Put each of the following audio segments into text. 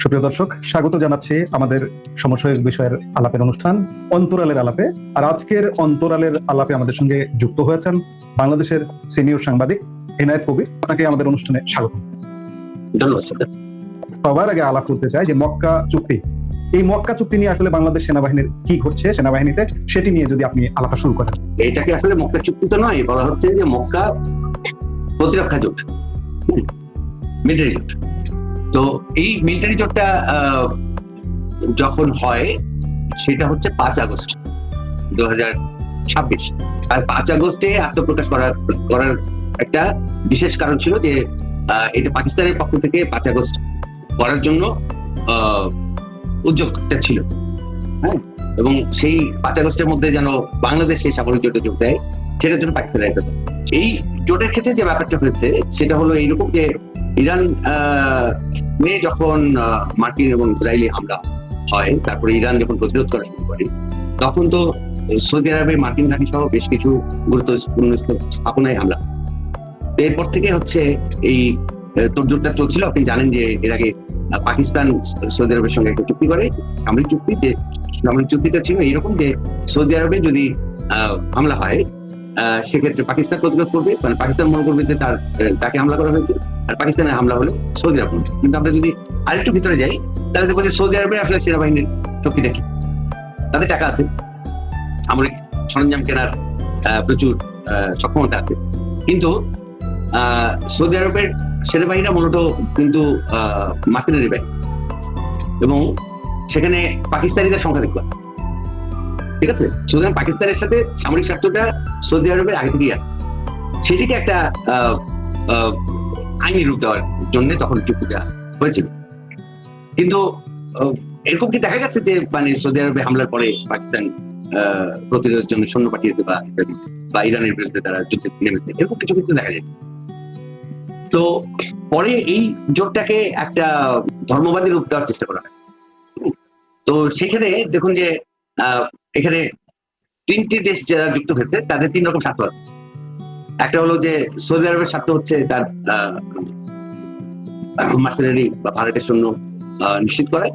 সুপ্রিয় দর্শক, স্বাগত জানাচ্ছি আমাদের সমসাময়িক বিষয়ের আলাপের অনুষ্ঠান অন্তরালের আলাপে। আর আজকের অন্তরালের আলাপে আমাদের সঙ্গে যুক্ত হয়েছেন বাংলাদেশের সিনিয়র সাংবাদিক এনায়েত কবির। আপনাকে আমাদের অনুষ্ঠানে স্বাগত। ধন্যবাদ। সবার আগে আলাপ করতে চাই যে মক্কা চুক্তি, এই মক্কা চুক্তি নিয়ে আসলে বাংলাদেশ সেনাবাহিনীর কি ঘটছে সেনাবাহিনীতে, সেটি নিয়ে যদি আপনি আলাপ শুরু করেন। এটাকে আসলে মক্কা চুক্তি তো নয়, বলা হচ্ছে যে মক্কা প্রতিরক্ষা জোট, মিলিটারি জোট। তো এই মিলিটারি জোটটা যখন হয় সেটা হচ্ছে 5 আগস্ট 2026। আর 5 আগস্টে আত্মপ্রকাশ করার একটা বিশেষ কারণ ছিল যে এটা পাকিস্তানের পক্ষ থেকে 5 আগস্ট করার জন্য উদ্যোগটা ছিল। হ্যাঁ, এবং সেই 5 আগস্টের মধ্যে যেন বাংলাদেশ সেই সামরিক জোটে যোগ দেয়, সেটার জন্য পাকিস্তানের একটা। এই জোটের ক্ষেত্রে যে ব্যাপারটা হয়েছে সেটা হলো এইরকম যে ইরান যখন মার্কিন এবং ইসরায়েলি হামলা হয়, তারপরে ইরান যখন প্রতিরোধ করা শুরু করে, তখন তো সৌদি আরবে মার্কিন ঘাঁটি সহ বেশ কিছু গুরুত্বপূর্ণ স্থাপনায় হামলা। এরপর থেকে হচ্ছে এই তোড়জোড়টা চলছিল। আপনি জানেন যে এর আগে পাকিস্তান সৌদি আরবের সঙ্গে একটা চুক্তি করে, সামরিক চুক্তি। যে সামরিক চুক্তিটা ছিল এইরকম যে সৌদি আরবে যদি হামলা হয় সেক্ষেত্রে পাকিস্তান প্রতিরোধ করবে, মানে পাকিস্তান মনে করবে যে তাকে হামলা করা হয়েছে, আর পাকিস্তানের হামলা হলো সৌদি আরব। কিন্তু আমরা যদি আরেকটু ভিতরে যাই তাহলে দেখবো যে সৌদি আরবে আসলে সেনাবাহিনীর শক্তিটা কি, তাদের টাকা আছে, সামরিক সরঞ্জাম কেনার প্রচুর সক্ষমতা আছে। কিন্তু সৌদি আরবের সেনাবাহিনীরা মূলত কিন্তু মার্সেনারি বাহিনী, এবং সেখানে পাকিস্তানিদের সংখ্যা দেখবা, ঠিক আছে। সুতরাং পাকিস্তানের সাথে সামরিক স্বার্থটা সৌদি আরবের আগে থেকেই আছে। সেটিকে একটা আইনি রূপ দেওয়ার জন্য তখন চুক্তিটা হয়েছিল। কিন্তু এরকম কি দেখা গেছে যে মানে সৌদি আরবে হামলার পরে পাকিস্তান প্রতিরোধের জন্য সৈন্য পাঠিয়েছে বা ইরানের বিরুদ্ধে তারা যুদ্ধে নেমেছে, এরকম কিছু কিন্তু দেখা যায়। তো পরে এই জোটটাকে একটা ধর্মবাদী রূপ দেওয়ার চেষ্টা করা হয়। তো সেখানে দেখুন যে এখানে 3টি দেশ যারা যুক্ত হয়েছে তাদের 3 রকম স্বার্থ আছে। একটা হলো যে সৌদি আরবের স্বার্থ হচ্ছে তার মার্সেনারি বা ভাড়াটের সৈন্য নিশ্চিত করা।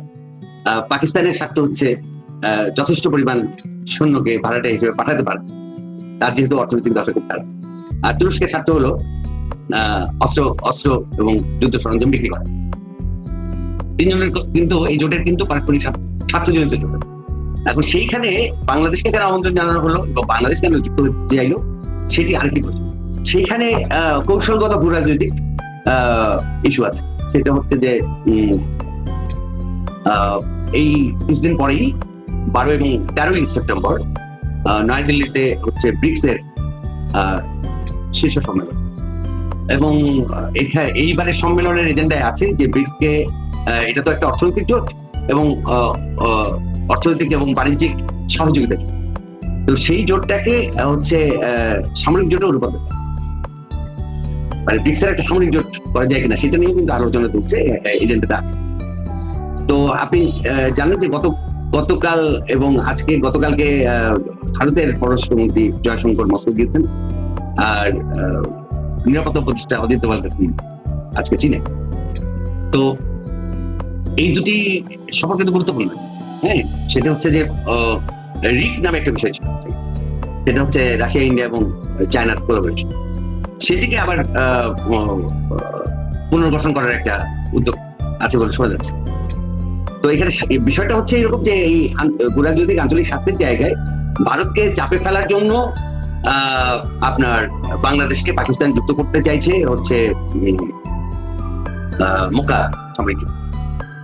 পাকিস্তানের স্বার্থ হচ্ছে যথেষ্ট পরিমাণ সৈন্যকে ভাড়াটে হিসেবে পাঠাতে পারে, তার যেহেতু অর্থনৈতিক দশা খুব খারাপ। আর তুরস্কের স্বার্থ হলো অস্ত্র এবং যুদ্ধ সরঞ্জাম বিক্রি করা। 3 জনের কিন্তু এই জোটের কিন্তু পারস্পরিক স্বার্থজনিত জোট। এখন সেইখানে বাংলাদেশকে কেন আমন্ত্রণ জানানো হলো বা বাংলাদেশ কেন যুক্ত হতে চাইলো সেটি আরেকটি প্রশ্ন। সেখানে কৌশলগত ভূ রাজনৈতিক ইস্যু আছে। সেটা হচ্ছে যে এই কিছুদিন পরেই 12 এবং 13 সেপ্টেম্বর নয়াদিল্লিতে হচ্ছে ব্রিক্স এর শীর্ষ সম্মেলন, এবং এইবারের সম্মেলনের এজেন্ডায় আছে যে ব্রিক্সকে, এটা তো একটা অর্থনৈতিক জোট এবং অর্থনৈতিক এবং বাণিজ্যিক সহযোগিতা। তো সেই জোটটাকে হচ্ছে সামরিক জোটে রূপান্তর, মানে ব্রিক্সের একটা সামরিক জোট করা যায় কিনা সেটা নিয়ে কিন্তু আলোচনা চলছে, এজেন্ডাটা আছে। তো আপনি জানেন যে গতকাল এবং গতকালকে ভারতের পররাষ্ট্রমন্ত্রী জয়শঙ্কর মস্কো গিয়েছেন, আর নিরাপত্তা উপদেষ্টা অজিত দোভাল আজকে চীনে। তো এই দুটি সফর কিন্তু গুরুত্বপূর্ণ। হ্যাঁ, সেটা হচ্ছে যে রিক নামে একটা বিষয় ছিল, সেটা হচ্ছে রাশিয়া, ইন্ডিয়া এবং চায়নার কোলাবোরেশন। সেটিকে আবার পুনর্গঠন করার একটা উদ্যোগ আছে বলে শোনা যাচ্ছে। তো এখানে বিষয়টা হচ্ছে এরকম যে এই ভূরাজনৈতিক আঞ্চলিক স্বার্থের জায়গায় ভারতকে চাপে ফেলার জন্য আপনার বাংলাদেশকে পাকিস্তান যুক্ত করতে চাইছে হচ্ছে মক্কা সামরিক জোট।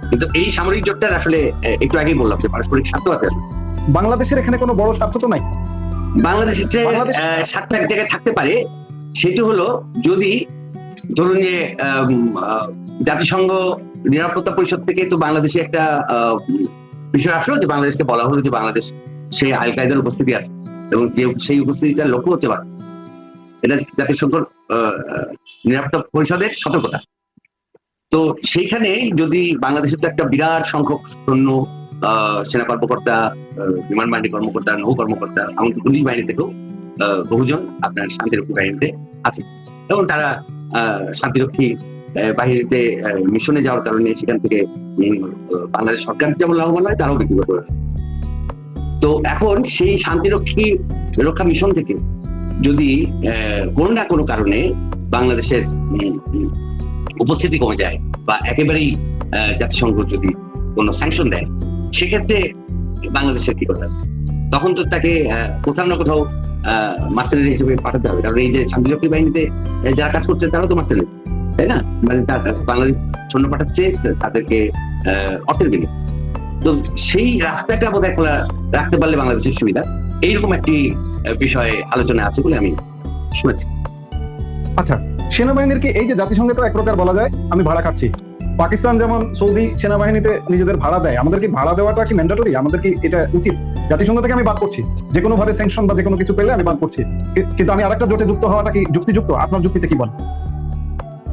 কিন্তু এই সামরিক জোটটার আসলে একটু আগেই বললাম যে পারস্পরিক স্বার্থ আছে। বাংলাদেশের এখানে কোনো বড় স্বার্থ তো নাই। বাংলাদেশের স্বার্থ এক জায়গায় থাকতে পারে, সেটি হলো যদি ধরুন যে জাতিসংঘ নিরাপত্তা পরিষদ থেকে তো বাংলাদেশে একটা বিষয় আসলো যে বাংলাদেশকে বলা হলো যে বাংলাদেশ সেই আল কায়দার উপস্থিতি আছে এবং সেই উপস্থিতিটার লক্ষ্য হচ্ছে ভারত। এটা জাতিসংঘ নিরাপত্তা পরিষদের সতর্কতা। তো সেইখানে যদি বাংলাদেশের তো একটা বিরাট সংখ্যক সৈন্য, সেনা কর্মকর্তা, বিমান বাহিনী কর্মকর্তা, নৌ কর্মকর্তা, এমনকি পুলিশ বাহিনী থেকেও বহুজন আপনার শান্তিরক্ষী বাহিনীতে আছে, এবং তারা শান্তিরক্ষী বাহিরেতে মিশনে যাওয়ার কারণে সেখান থেকে বাংলাদেশ সরকার যেমন লাভবান হয়, তারাও ব্যক্তিগত হয়েছে। তো এখন সেই শান্তিরক্ষী রক্ষা মিশন থেকে যদি কোনো না কোনো কারণে বাংলাদেশের উপস্থিতি কমে যায় বা একেবারেই জাতিসংঘ যদি কোনো স্যাংশন দেয়, সেক্ষেত্রে বাংলাদেশের কি করতে হবে? তখন তো তাকে কোথাও না কোথাও মার্সেনারি হিসেবে পাঠাতে হবে, কারণ এই যে শান্তিরক্ষী বাহিনীতে যারা কাজ করছে তারাও তো মার্সেনারি, তাই না? মানে বাংলাদেশ সৈন্য পাঠাচ্ছে তাদেরকে অর্থের বিনিময়ে। তো সেই রাস্তাটা বোধহয় খোলা রাখতে পারলে বাংলাদেশের সুবিধা, এইরকম একটি বিষয়ে আলোচনা আছে বলে আমি শুনেছি। আচ্ছা, সেনাবাহিনীর কি এই যে জাতিসংঘে তো এক প্রকার বলা যায় আমি ভাড়া খাচ্ছি, পাকিস্তান যেমন সৌদি সেনাবাহিনীতে নিজেদের ভাড়া দেয়, আমাদের কি ভাড়া দেওয়াটা কি ম্যান্ডেটরি? আমাদের কি এটা উচিত? জাতিসংঘ থেকে আমি বাদ করছি, যে কোনো ভাবে স্যাংশন বা যে কোনো কিছু পেলে আমি বাদ করছি, কিন্তু আমি আরেকটা জোটে যুক্ত হওয়াটা কি যুক্তিযুক্ত? আপনার যুক্তিতে কি বল?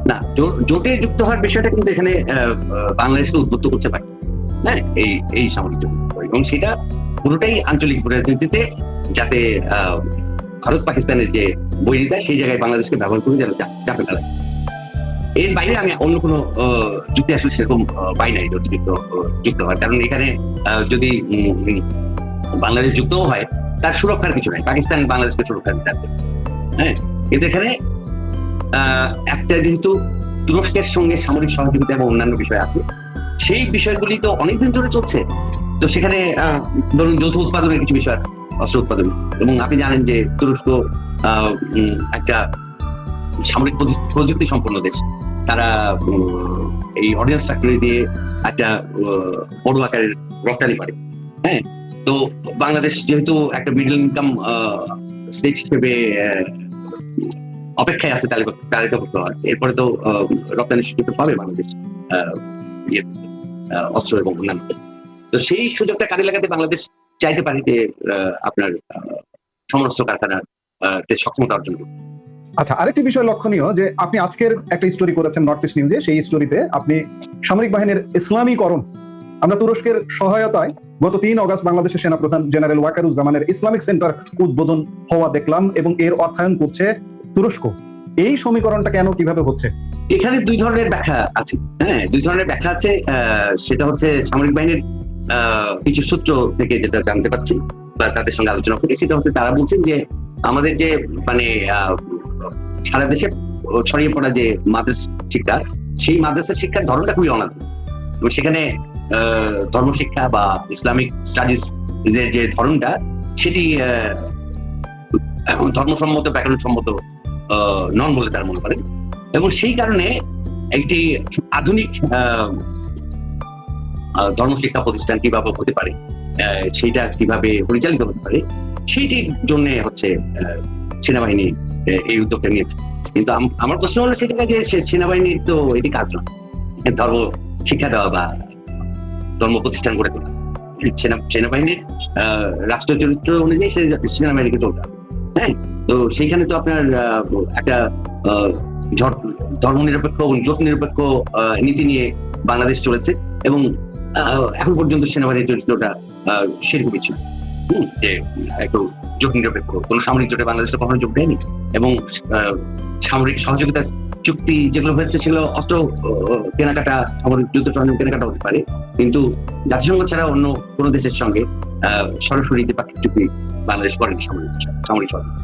না, জোটে যুক্ত হওয়ার বিষয়টা কিন্তু এখানে বাংলাদেশকে উদ্বুদ্ধ করতে পারে, হ্যাঁ, এই সামরিক জোট, এবং সেটা পুরোটাই আঞ্চলিক রাজনীতিতে, যাতে ভারত পাকিস্তানের যে বৈরিতা সেই জায়গায় বাংলাদেশকে ব্যবহার করে যেন চাপে ফেলা। এর বাইরে আমি অন্য কোনো যুক্তি আসলে সেরকম পাই নাই যুক্ত হওয়ার, কারণ এখানে যদি বাংলাদেশ যুক্তও হয়, তার সুরক্ষার কিছু নাই, পাকিস্তান বাংলাদেশকে সুরক্ষা দিতে পারবে, হ্যাঁ। কিন্তু এখানে একটা যেহেতু তুরস্কের সঙ্গে সামরিক সহযোগিতা এবং অন্যান্য বিষয় আছে, সেই বিষয়গুলি তো অনেকদিন ধরে চলছে। তো সেখানে ধরুন যৌথ উৎপাদনের কিছু বিষয় আছে, অস্ত্র উৎপাদন, এবং আপনি জানেন যে তুরস্ক একটা সামরিক প্রযুক্তি সম্পন্ন দেশ, তারা এই অর্ডিন্যান্স ফ্যাক্টরি দিয়ে একটা বড় আকারের রপ্তানি করে, হ্যাঁ। তো বাংলাদেশ যেহেতু একটা মিডল ইনকাম স্টেট হিসেবে অপেক্ষায় আছে তালিকাভুক্ত হওয়ার, এরপরে তো রপ্তানি সুযোগ পাবে বাংলাদেশ অস্ত্র এবং অন্যান্য। তো সেই সুযোগটা কাজে লাগাতে বাংলাদেশ চাইতে পারে যে আপনার সমরাস্ত্র কারখানার সক্ষমতা অর্জন করবে। আচ্ছা, আরেকটি বিষয় লক্ষণীয় যে আপনি আজকের একটা স্টোরি করেছেন নর্থ ইস্ট নিউজে, সেই স্টোরিতে আপনি সামরিক বাহিনীর ইসলামীকরণ, আমরা তুরস্কের সহায়তায় গত 3 অগস্ট বাংলাদেশের সেনাপ্রধান জেনারেল ওয়াকারুজ্জামানের ইসলামিক সেন্টার উদ্বোধন হওয়া দেখলাম, এবং এর অর্থায়ন করছে তুরস্ক। এই সমীকরণটা কেন, কিভাবে হচ্ছে? এখানে দুই ধরনের ব্যাখ্যা আছে, হ্যাঁ, দুই ধরনের ব্যাখ্যা আছে। সেটা হচ্ছে সামরিক বাহিনীর কিছু সূত্র থেকে যেটা জানতে পারছি বা তাদের সঙ্গে আলোচনা করি, সেটা হচ্ছে তারা বলছেন যে আমাদের যে মানে সারা দেশে ছড়িয়ে পড়া যে মাদ্রাসা শিক্ষা, সেই মাদ্রাসা শিক্ষার ধরনটা খুবই অনাদর, এবং সেখানে ধর্মশিক্ষা বা ইসলামিক স্টাডিজ যে ধরনটা, সেটি ধর্মসম্মত, ব্যাকরণসম্মত নন বলে তারা মনে করেন, এবং সেই কারণে একটি আধুনিক ধর্মশিক্ষা প্রতিষ্ঠান কিভাবে হতে পারে, সেইটা কিভাবে পরিচালিত হতে পারে, সেইটির জন্য হচ্ছে সেনাবাহিনী এই উদ্যোগটা নিয়েছে। কিন্তু আমার প্রশ্ন হলো সেটা যে সেনাবাহিনীর তো এটি কাজ নয় ধর্ম শিক্ষা দেওয়া বা ধর্ম প্রতিষ্ঠান গড়ে তোলা। সেনাবাহিনীর রাষ্ট্র চরিত্র অনুযায়ী সেনাবাহিনীকে চলতে হবে, হ্যাঁ। তো সেইখানে তো আপনার একটা ধর্ম নিরপেক্ষ এবং জোট নিরপেক্ষ নীতি নিয়ে বাংলাদেশ চলেছে, এবং এখন পর্যন্ত সেনাবাহিনীর চরিত্রটা সেরকমই ছিল, যে একটু জোট নিরপেক্ষ, কোন সামরিক জোটে বাংলাদেশ কখনো যোগ দেয়নি, এবং সামরিক সহযোগিতা চুক্তি যেগুলো হয়েছে সেগুলো অস্ত্র কেনাকাটা, সামরিক যুদ্ধ সরঞ্জাম কেনাকাটা হতে পারে, কিন্তু জাতিসংঘ ছাড়া অন্য কোনো দেশের সঙ্গে সরাসরি দ্বিপাক্ষিক চুক্তি বাংলাদেশ করেনি সামরিক সহযোগিতা।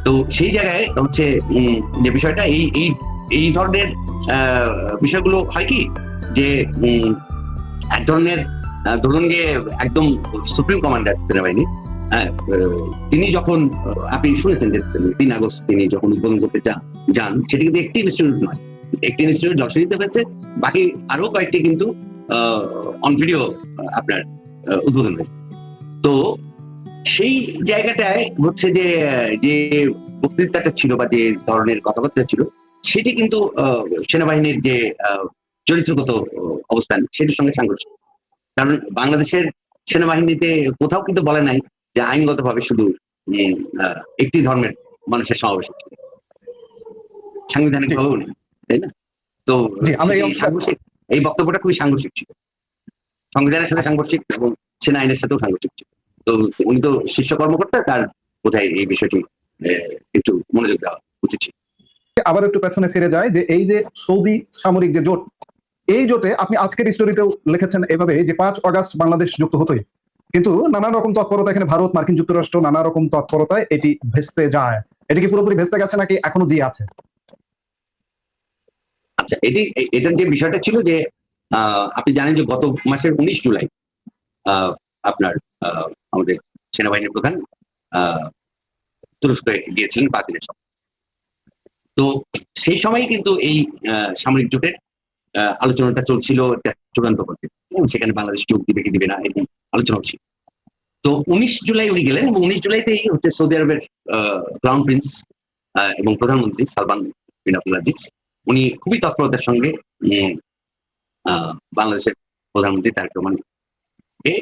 তো সেই জায়গায় হচ্ছে যে বিষয়টা এই ধরনের বিষয়গুলো হয় কি, যে এক ধরনের ধরুন যে একদম সুপ্রিম কমান্ডার সেনাবাহিনী, তিনি যখন আপনি শুনেছেন যে 3 আগস্ট তিনি যখন উদ্বোধন করতে যান, সেটি কিন্তু একটি ইনস্টিটিউট নয়, একটি ইনস্টিটিউট যশোরিতে হয়েছে, বাকি আরো কয়েকটি কিন্তু অন ভিডিও আপনার উদ্বোধন হয়েছে। তো সেই জায়গাটায় হচ্ছে যে বক্তৃতাটা ছিল বা যে ধরনের কথাবার্তা ছিল, সেটি কিন্তু সেনাবাহিনীর যে চরিত্রগত অবস্থান সেটির সঙ্গে সাংঘর্ষিক। কারণ বাংলাদেশের সেনাবাহিনীতে কোথাও কিন্তু বলে নাই যে আইনগত ভাবে শুধু একটি ধর্মের মানুষের সমাবেশ, সাংবিধানিক ভাবেও নেই, তাই না? তো এই বক্তব্যটা খুবই সাংঘর্ষিক ছিল, সংবিধানের সাথে সাংঘর্ষিক এবং সেনা আইনের সাথেও সাংঘর্ষিক ছিল। তো উনি তো শীর্ষ কর্মকর্তা, তার বোধহয় এই বিষয়টি একটু মনোযোগ দেওয়া উচিত ছিল। আবার একটু পেছনে ফিরে যায় যে এই যে সৌদি সামরিক যে জোট, এই জোটে আপনি আজকের স্টোরিতেও লিখেছেন এভাবে যে 5 আগস্ট বাংলাদেশ যুক্ত হতোই, কিন্তু নানা রকম তৎপরতা, এখানে ভারত, মার্কিন যুক্তরাষ্ট্র নানা রকম তৎপরতায় এটি ভেস্তে যায়। এটি কি পুরোপুরি ভেস্তে গেছে নাকি এখনো জি আছে? আচ্ছা, এটার যে বিষয়টা ছিল যে আপনি জানেন যে গত মাসের 19 জুলাই আপনার আমাদের সেনাবাহিনীর প্রধান তুরস্কে গিয়েছিলেন 5 দিনের সফরে। তো সেই সময় কিন্তু এই সামরিক জোটের আলোচনাটা চলছিল একটা চূড়ান্ত পর্যায়ে, এবং সেখানে বাংলাদেশ যোগ দিবে কি দিবে না এটি আলোচনা হচ্ছিল। তো 19 জুলাই উনি গেলেন, এবং 19 জুলাইতেই হচ্ছে সৌদি আরবের ক্রাউন প্রিন্স এবং প্রধানমন্ত্রী সালমান বিন আব্দুল আজিজ উনি খুবই তৎপরতার সঙ্গে বাংলাদেশের প্রধানমন্ত্রী তারেক রহমানকে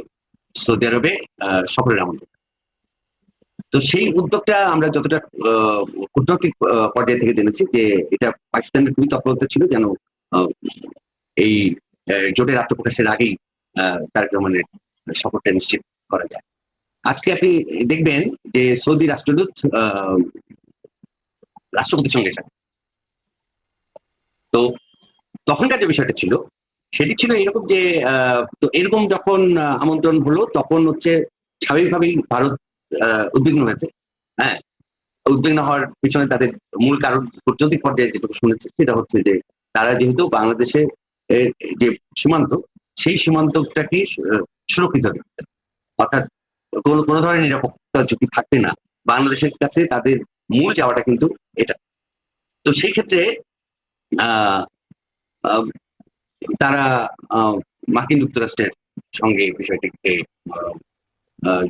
সৌদি আরবে সফরের আমন্ত্রণ। তো সেই উদ্যোগটা আমরা যতটা কূটনৈতিক পর্যায় থেকে জেনেছি যে এটা পাকিস্তানের খুবই তৎপরতা ছিল যেন এই জোটের আত্মপ্রকাশের আগেই তারেক রহমানের সফরটা নিশ্চিত করা যায়। আজকে আপনি দেখবেন যে সৌদি রাষ্ট্রদূত রাষ্ট্রপতির সঙ্গে সাক্ষাৎ। তো তখনকার যে বিষয়টা ছিল সেটি ছিল এরকম যে তো এরকম যখন আমন্ত্রণ হলো তখন হচ্ছে স্বাভাবিকভাবেই ভারত উদ্বিগ্ন হয়েছে। হ্যাঁ, উদ্বিগ্ন হওয়ার পিছনে তাদের মূল কারণ কূটনৈতিক পর্যায়ে যেটুকু শুনেছে সেটা হচ্ছে যে তারা যেহেতু বাংলাদেশে যে সীমান্ত সেই সীমান্তটাকে সুরক্ষিত রাখছে, অর্থাৎ কোনো ধরনের নিরাপত্তা ঝুঁকি থাকবে না, বাংলাদেশের কাছে তাদের মূল যাওয়াটা কিন্তু এটা। তো সেই ক্ষেত্রে তারা মার্কিন যুক্তরাষ্ট্রের সঙ্গে বিষয়টিকে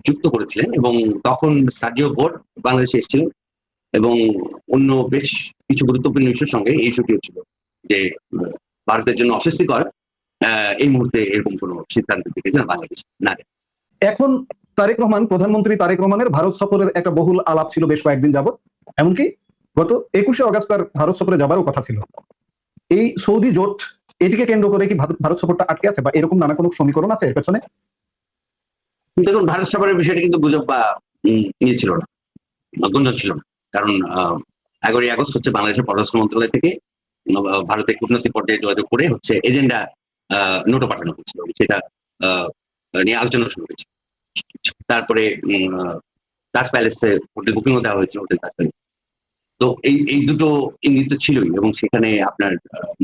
যুক্ত করেছিলেন, এবং তখন সার্জিও ভোট বাংলাদেশে এসেছিলেন, এবং অন্য বেশ কিছু গুরুত্বপূর্ণ ইস্যুর সঙ্গে এই ইস্যুটিও ছিল যে ভারতের জন্য অস্বস্তিকর এই মুহূর্তে এরকম কোনো সিদ্ধান্তের দিকে যেন বাংলাদেশ না যায়। এখন তারেক রহমান, প্রধানমন্ত্রী তারেক রহমানের ভারত সফরের একটা বহুল আলাপ ছিল বেশ কয়েকদিন যাবত, এমনকি গত 21শে আগস্ট তার ভারত সফরে যাবারও কথা ছিল। এই সৌদি জোট এটিকে কেন্দ্র করে কি ভারত সফরটা আটকে আছে, বা এরকম নানা কোনো সমীকরণ আছে এর পেছনে? দেখুন, ভারত সফরের বিষয়টা কিন্তু গুজব বা ইয়ে ছিল না, গুঞ্জন ছিল না, কারণ 11ই আগস্ট হচ্ছে বাংলাদেশের পররাষ্ট্র মন্ত্রণালয় থেকে ভারতের কূটনৈতিক পর্যায়ে যোগাযোগ করে হচ্ছে এজেন্ডা নোটও পাঠানো হয়েছিল, সেটা নিয়ে আলোচনা শুরু হয়েছে। তারপরে তাজ প্যালেসে হোটেল বুকিংও দেওয়া হয়েছে, হোটেল তাজ প্যালেস। তো এই দুটো ইঙ্গিত ছিলই, এবং সেখানে আপনার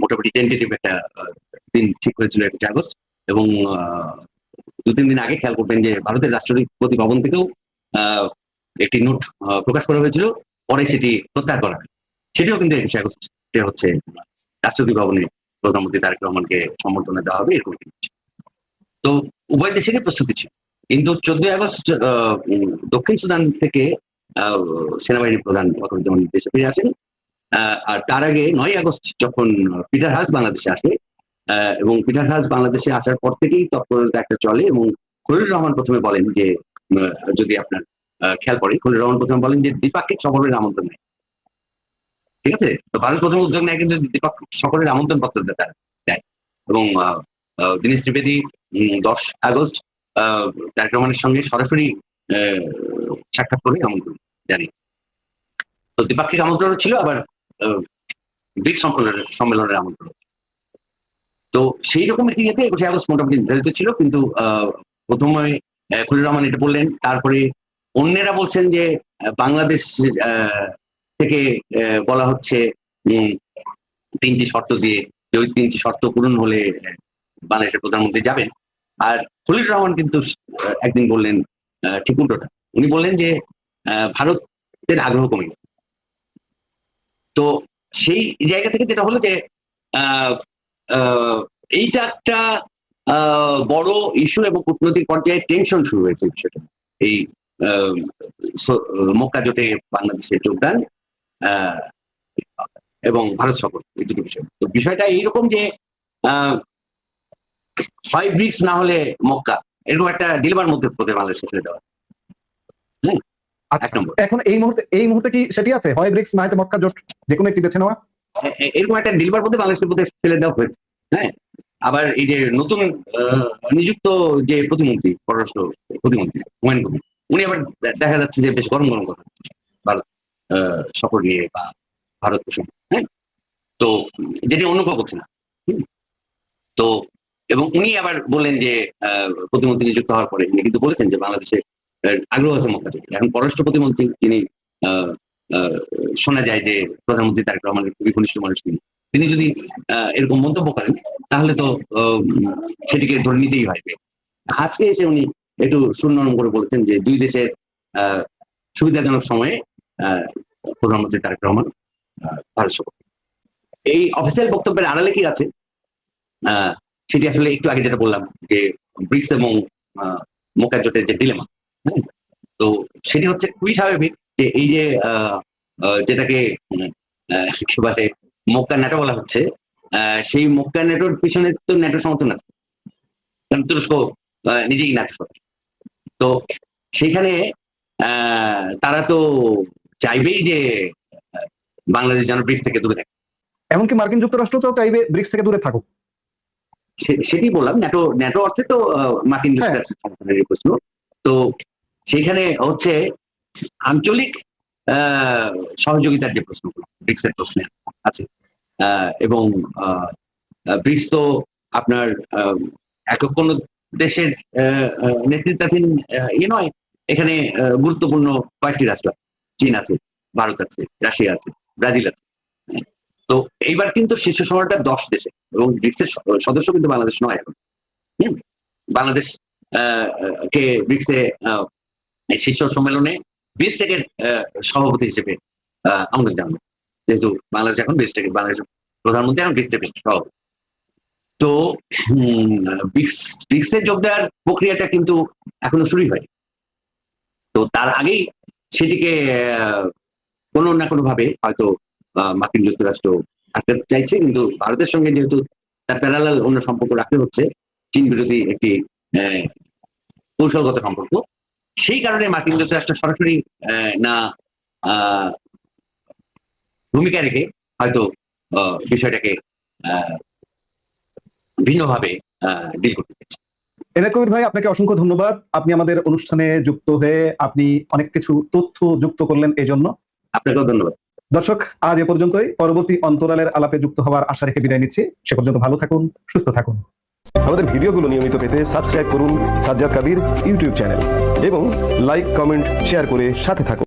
মোটামুটি টেন্টেটিভ একটা দিন ঠিক হয়েছিল 21 আগস্ট, এবং 2-3 দিন আগে খেয়াল করবেন যে ভারতের রাষ্ট্রপতি ভবন থেকেও একটি নোট প্রকাশ করা হয়েছিল, পরে সেটি প্রত্যাহার করা হয়। সেটিও কিন্তু 21 আগস্ট হচ্ছে রাষ্ট্রপতি ভবনে প্রধানমন্ত্রী তারেক রহমানকে সম্বর্ধনা দেওয়া হবে এরকম কিছু। তো উভয় দেশেরই প্রস্তুতি ছিল, কিন্তু 14ই আগস্ট দক্ষিণ সুদান থেকে সেনাবাহিনীর প্রধান ওয়াকারুজ্জামান দেশে ফিরে আসেন, আর তার আগে 9ই আগস্ট যখন পিটার হাস বাংলাদেশে আসে, এবং পিটার হাস বাংলাদেশে আসার পর থেকেই তৎপরতা একটা চলে, এবং খলিলুর রহমান প্রথমে বলেন যে যদি আপনার খেয়াল করেন, খলিলুর রহমান প্রথমে বলেন যে দ্বিপাক্ষিক সফরের আমন্ত্রণ নেয়, ঠিক আছে? তো ভারত প্রথম উদ্যোগ নেয় কিন্তু দ্বিপাক্ষিক সফরের আমন্ত্রণ পত্র দেয়, এবং দীনেশ ত্রিবেদী 10 আগস্ট তারেক রহমানের সঙ্গে সরাসরি সাক্ষাৎ করে আমন্ত্রণ জানি। তো দ্বিপাক্ষিক আমন্ত্রণ ছিল, আবার ব্রিক্স সম্মেলনের আমন্ত্রণ। তো সেই রকম একটি ইয়েতে 21 আগস্ট মোটামুটি নির্ধারিত ছিল, কিন্তু প্রথমে খলিলুর রহমান এটা বললেন, তারপরে অন্যেরা বলছেন যে বাংলাদেশ থেকে বলা হচ্ছে 3টি শর্ত দিয়ে, যে ওই 3টি শর্ত পূরণ হলে বাংলাদেশের প্রধানমন্ত্রী যাবেন। আর খলিলুর রহমান কিন্তু একদিন বললেন ঠিক উল্টোটা, উনি বললেন যে ভারতের আগ্রহ কমে গেছে। তো সেই জায়গা থেকে যেটা হলো যে এইটা একটা বড় ইস্যু, এবং কূটনৈতিক পর্যায়ে টেনশন শুরু হয়েছে বিষয়টা, এই মক্কা জোটে বাংলাদেশের যোগদান এবং ভারত সফর, এই দুটো বিষয়। তো বিষয়টা এইরকম যে হয় ব্রিক্স না হলে মক্কা, এরকম একটা ডিলেমার মধ্যে পড়ে বাংলাদেশে ফেলে দেওয়া। এখন এই মুহূর্তে কি সেটি আছে, হয় ব্রিক্স না হয় মক্কা জোট, যে কোনো একটি বেছে নেওয়া, এরকম একটা ডিলেমার মধ্যে বাংলাদেশের মধ্যে ফেলে দেওয়া হয়েছে। হ্যাঁ, আবার এই যে নতুন নিযুক্ত যে প্রতিমন্ত্রী, পররাষ্ট্র প্রতিমন্ত্রী হুমায়ুন কবির, উনি আবার দেখা যাচ্ছে যে বেশ গরম গরম কথা ভারত সফর নিয়ে বা ভারত প্রসঙ্গে। হ্যাঁ, তো যেটি অন্য কেউ করছে না। তো এবং উনি আবার বললেন যে প্রতিমন্ত্রী নিযুক্ত হওয়ার পরে উনি কিন্তু বলেছেন যে বাংলাদেশে আগ্রহ আছে মক্কা জোটে। এখন পররাষ্ট্র প্রতিমন্ত্রী তিনি আহ, আহ, শোনা যায় যে প্রধানমন্ত্রী তারেক রহমানের খুবই ঘনিষ্ঠ মানুষ তিনি যদি এরকম মন্তব্য করেন তাহলে তো সেটিকে ধরে নিতেই হয়। আজকে এসে উনি একটু সুন্নরম করে বলেছেন যে দুই দেশের সুবিধাজনক সময়ে প্রধানমন্ত্রী তারেক রহমান ভারত সফর। এই অফিসিয়াল বক্তব্যের আড়ালে কি আছে সেটি আসলে একটু আগে যেটা বললাম যে ব্রিক্স এবং মক্কা জোটের যে ডিলেমা, তো সেটি হচ্ছে খুবই স্বাভাবিক যে এই যে যেটাকে একেবারে মক্কা ন্যাটো বলা হচ্ছে, সেই মক্কা ন্যাটোর পিছনে তো ন্যাটো সমর্থন আছে, কারণ তুরস্ক নিজেই ন্যাটো। তো সেখানে তারা তো চাইবেই যে বাংলাদেশ যেন ব্রিক্স থেকে দূরে থাকে। এমনকি মার্কিন যুক্তরাষ্ট্র তো চাইবে ব্রিক্স থেকে দূরে থাকুক। সেটি বললাম, ন্যাটো ন্যাটো অর্থে তো মার্কিন যুক্তরাষ্ট্রের সমর্থনের প্রশ্ন। তো সেখানে হচ্ছে আঞ্চলিক সহযোগিতার যে প্রশ্নগুলো ব্রিক্সের প্রশ্নে আছে, এবং ব্রিক্স তো আপনার একক কোন দেশের নেতৃত্বাধীন ইয়ে নয়, এখানে গুরুত্বপূর্ণ কয়েকটি রাষ্ট্র, চীন আছে, ভারত আছে, রাশিয়া আছে, ব্রাজিল আছে। তো এইবার কিন্তু শীর্ষ সম্মেলনটা 10 দেশে এবং ব্রিক্সের সদস্য কিন্তু বাংলাদেশ নয় এখন। বাংলাদেশ কে ব্রিক্সে শীর্ষ সম্মেলনে বিমস্টেকের সভাপতি হিসেবে আমন্ত্রণ জানানো, যেহেতু বাংলাদেশ এখন বিমস্টেকের, বাংলাদেশের প্রধানমন্ত্রী এখন বিমস্টেকের সভাপতি। তো ব্রিক্সে যোগ দেওয়ার প্রক্রিয়াটা কিন্তু এখনো শুরুই হয়। তো তার আগেই সেটিকে কোনো না কোনো ভাবে হয়তো মার্কিন যুক্তরাষ্ট্র থাকতে চাইছে, কিন্তু ভারতের সঙ্গে যেহেতু তার প্যারালাল অন্য সম্পর্ক রাখতে হচ্ছে, চীন বিরোধী একটি কৌশলগত সম্পর্ক, সেই কারণে মার্কিন যুক্তরাষ্ট্র সরাসরি না ভূমিকা রেখে হয়তো বিষয়টাকে ভিন্নভাবে ডিল করতে চাইছে। এনায়েত কবির ভাই, আপনাকে অসংখ্য ধন্যবাদ। আপনি আমাদের অনুষ্ঠানে যুক্ত হয়ে আপনি অনেক কিছু তথ্য যুক্ত করলেন, এই জন্য আপনাকেও ধন্যবাদ। দর্শক, আজ এ পর্যন্তই। পরবর্তী অন্তরালের আলাপে যুক্ত হওয়ার আশা রেখে বিদায় নিচ্ছি। সে পর্যন্ত ভালো থাকুন, সুস্থ থাকুন। আমাদের ভিডিওগুলো নিয়মিত পেতে সাবস্ক্রাইব করুন সাজ্জাদ কাদির ইউটিউব চ্যানেল এবং লাইক, কমেন্ট, শেয়ার করে সাথে থাকুন।